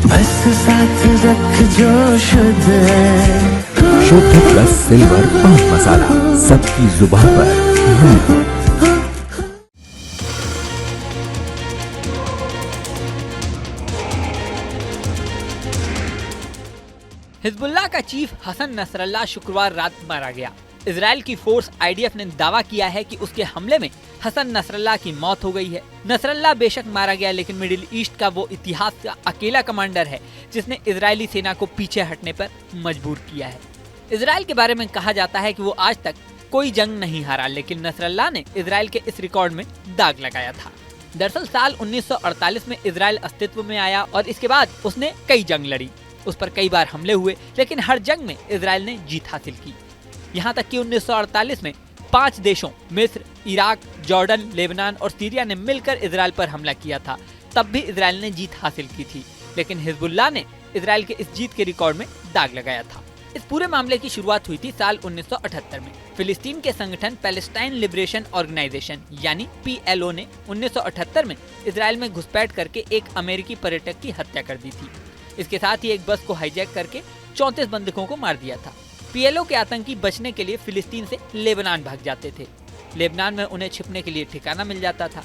बस साथ रख जो शुद्ध है। शुद्ध प्लस सिल्वर पान मसाला, सबकी जुबान पर महफूज। हिजबुल्लाह का चीफ हसन नसरल्लाह शुक्रवार रात मारा गया। इजराइल की फोर्स आईडीएफ ने दावा किया है कि उसके हमले में हसन नसरल्लाह की मौत हो गई है। नसरल्लाह बेशक मारा गया, लेकिन मिडिल ईस्ट का वो इतिहास का अकेला कमांडर है जिसने इजरायली सेना को पीछे हटने पर मजबूर किया है। इजराइल के बारे में कहा जाता है कि वो आज तक कोई जंग नहीं हारा, लेकिन नसरल्लाह ने इजराइल के इस रिकॉर्ड में दाग लगाया था। दरअसल साल 1948 में इजराइल अस्तित्व में आया और इसके बाद उसने कई जंग लड़ी। उस पर कई बार हमले हुए, लेकिन हर जंग में इजराइल ने जीत हासिल की। यहाँ तक कि 1948 में 5 देशों मिस्र, इराक, जॉर्डन, लेबनान और सीरिया ने मिलकर इजराइल पर हमला किया था। तब भी इजराइल ने जीत हासिल की थी, लेकिन हिजबुल्लाह ने इजराइल के इस जीत के रिकॉर्ड में दाग लगाया था। इस पूरे मामले की शुरुआत हुई थी साल 1978 में। फिलिस्तीन के संगठन पैलेस्टाइन लिबरेशन ऑर्गेनाइजेशन यानी PLO ने 1978 में इजराइल में घुसपैठ करके एक अमेरिकी पर्यटक की हत्या कर दी थी। इसके साथ ही एक बस को हाईजैक करके 34 बंधकों को मार दिया था। PLO के आतंकी बचने के लिए फिलिस्तीन से लेबनान भाग जाते थे। लेबनान में उन्हें छिपने के लिए ठिकाना मिल जाता था।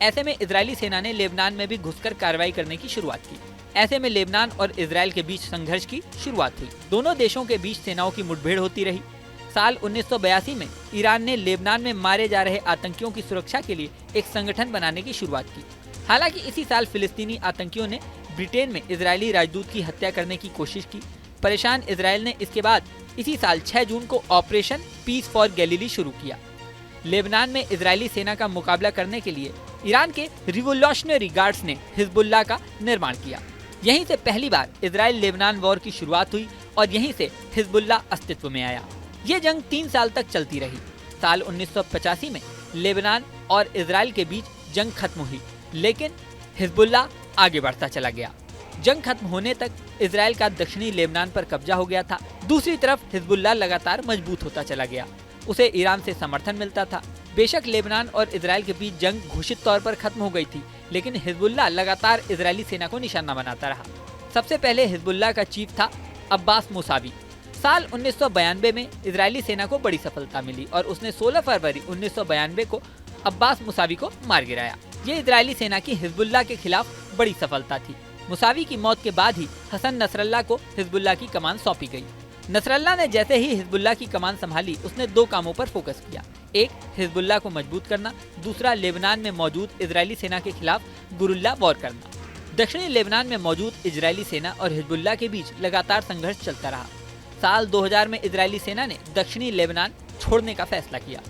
ऐसे में इजरायली सेना ने लेबनान में भी घुसकर कार्रवाई करने की शुरुआत की। ऐसे में लेबनान और इजराइल के बीच संघर्ष की शुरुआत हुई। दोनों देशों के बीच सेनाओं की मुठभेड़ होती रही। साल 1982 में ईरान ने लेबनान में मारे जा रहे आतंकियों की सुरक्षा के लिए एक संगठन बनाने की शुरुआत की। हालांकि इसी साल फिलिस्तीनी आतंकियों ने ब्रिटेन में इजरायली राजदूत की हत्या करने की कोशिश की। परेशान इजराइल ने इसके बाद इसी साल 6 जून को ऑपरेशन पीस फॉर गैलीली शुरू किया। लेबनान में इजरायली सेना का मुकाबला करने के लिए ईरान के रिवोल्यूशनरी गार्ड्स ने हिजबुल्लाह का निर्माण किया। यहीं से पहली बार इजराइल लेबनान वॉर की शुरुआत हुई और यहीं से हिजबुल्लाह अस्तित्व में आया। ये जंग 3 साल तक चलती रही। साल 1985 में लेबनान और इजराइल के बीच जंग खत्म हुई, लेकिन हिजबुल्लाह आगे बढ़ता चला गया। जंग खत्म होने तक इजराइल का दक्षिणी लेबनान पर कब्जा हो गया था। दूसरी तरफ हिजबुल्लाह लगातार मजबूत होता चला गया। उसे ईरान से समर्थन मिलता था। बेशक लेबनान और इजराइल के बीच जंग घोषित तौर पर खत्म हो गई थी, लेकिन हिजबुल्लाह लगातार इजरायली सेना को निशाना बनाता रहा। सबसे पहले हिजबुल्लाह का चीफ था अब्बास मुसावी। साल 1992 में इजरायली सेना को बड़ी सफलता मिली और उसने 16 फरवरी 1992 को अब्बास मुसावी को मार गिराया। ये इजरायली सेना की हिजबुल्लाह के खिलाफ बड़ी सफलता थी। मुसावी की मौत के बाद ही हसन नसरल्लाह को हिजबुल्लाह की कमान सौंपी गई। नसरल्लाह ने जैसे ही हिजबुल्लाह की कमान संभाली, उसने 2 कामों पर फोकस किया। एक, हिजबुल्लाह को मजबूत करना, दूसरा लेबनान में मौजूद इजरायली सेना के खिलाफ गुरिल्ला वॉर करना। दक्षिणी लेबनान में मौजूद इजरायली सेना और हिजबुल्लाह के बीच लगातार संघर्ष चलता रहा। साल 2000 में इजरायली सेना ने दक्षिणी लेबनान छोड़ने का फैसला किया।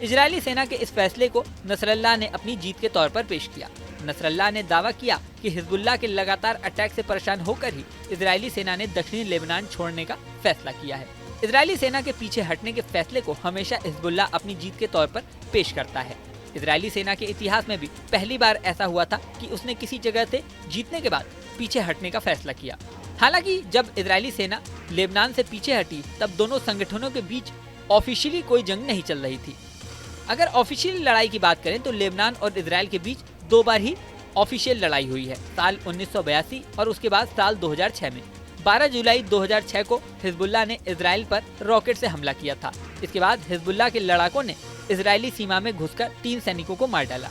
इजरायली सेना के इस फैसले को नसरल्लाह ने अपनी जीत के तौर पर पेश किया। नसरल्लाह ने दावा किया कि हिजबुल्लाह के लगातार अटैक से परेशान होकर ही इजरायली सेना ने दक्षिणी लेबनान छोड़ने का फैसला किया है। इजरायली सेना के पीछे हटने के फैसले को हमेशा हिजबुल्लाह अपनी जीत के तौर पर पेश करता है। इजरायली सेना के इतिहास में भी पहली बार ऐसा हुआ था कि उसने किसी जगह से जीतने के बाद पीछे हटने का फैसला किया। हालांकि जब इजरायली सेना लेबनान से पीछे हटी, तब दोनों संगठनों के बीच ऑफिशियली कोई जंग नहीं चल रही थी। अगर ऑफिशियल लड़ाई की बात करें तो लेबनान और इजराइल के बीच 2 बार ही ऑफिशियल लड़ाई हुई है, साल 1982 और उसके बाद साल 2006 में। 12 जुलाई 2006 को हिजबुल्लाह ने इजराइल पर रॉकेट से हमला किया था। इसके बाद हिजबुल्लाह के लड़ाकों ने इजरायली सीमा में घुसकर 3 सैनिकों को मार डाला,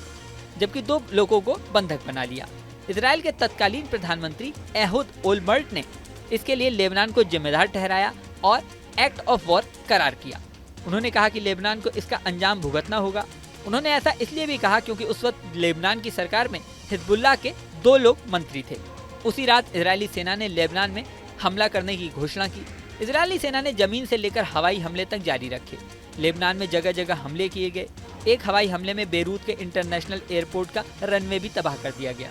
जबकि 2 लोगों को बंधक बना लिया। इजराइल के तत्कालीन प्रधानमंत्री एहुद ओलमर्ट ने इसके लिए लेबनान को जिम्मेदार ठहराया और एक्ट ऑफ वॉर करार किया। उन्होंने कहा कि लेबनान को इसका अंजाम भुगतना होगा। उन्होंने ऐसा इसलिए भी कहा क्योंकि उस वक्त लेबनान की सरकार में हिजबुल्लाह के 2 लोग मंत्री थे। उसी रात इजरायली सेना ने लेबनान में हमला करने की घोषणा की। इजरायली सेना ने जमीन से लेकर हवाई हमले तक जारी रखे। लेबनान में जगह जगह हमले किए गए। एक हवाई हमले में बेरूत के इंटरनेशनल एयरपोर्ट का रनवे भी तबाह कर दिया गया।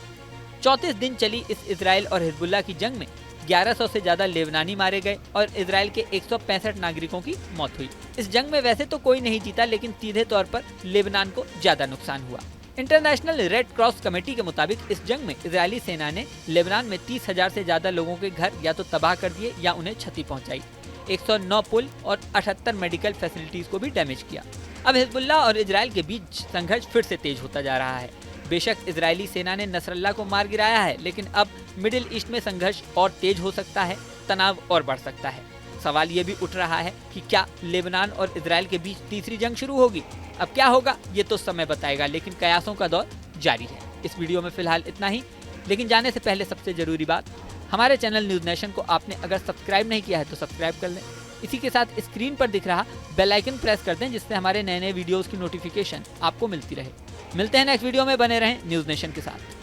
34 दिन चली इस इजराइल और हिजबुल्लाह की जंग में 1100 से ज्यादा लेबनानी मारे गए और इजराइल के 165 नागरिकों की मौत हुई। इस जंग में वैसे तो कोई नहीं जीता, लेकिन सीधे तौर पर लेबनान को ज्यादा नुकसान हुआ। इंटरनेशनल रेड क्रॉस कमेटी के मुताबिक इस जंग में इजरायली सेना ने लेबनान में 30,000 से ज्यादा लोगों के घर या तो तबाह कर दिए या उन्हें क्षति पहुंचाई। 109 पुल और 78 मेडिकल फैसिलिटीज को भी डैमेज किया। अब हिजबुल्लाह और इजराइल के बीच संघर्ष फिर से तेज होता जा रहा है। बेशक इजरायली सेना ने नसरल्ला को मार गिराया है, लेकिन अब मिडिल ईस्ट में संघर्ष और तेज हो सकता है, तनाव और बढ़ सकता है। सवाल ये भी उठ रहा है कि क्या लेबनान और इजराइल के बीच तीसरी जंग शुरू होगी। अब क्या होगा ये तो समय बताएगा, लेकिन कयासों का दौर जारी है। इस वीडियो में फिलहाल इतना ही, लेकिन जाने से पहले सबसे जरूरी बात, हमारे चैनल न्यूज नेशन को आपने अगर सब्सक्राइब नहीं किया है तो सब्सक्राइब कर लें। इसी के साथ स्क्रीन पर दिख रहा बेल आइकन प्रेस कर दें, जिससे हमारे नए नए वीडियोस की नोटिफिकेशन आपको मिलती रहे। मिलते हैं नेक्स्ट वीडियो में, बने रहें न्यूज नेशन के साथ।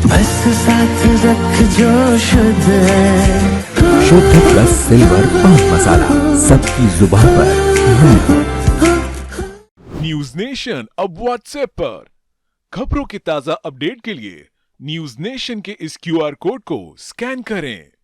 बस साथ रख जो शुद्ध है, शुद्ध प्लस सिल्वर पान मसाला, सबकी जुबान पर। न्यूज नेशन अब व्हाट्सएप पर। खबरों के ताजा अपडेट के लिए न्यूज नेशन के इस QR कोड को स्कैन करें।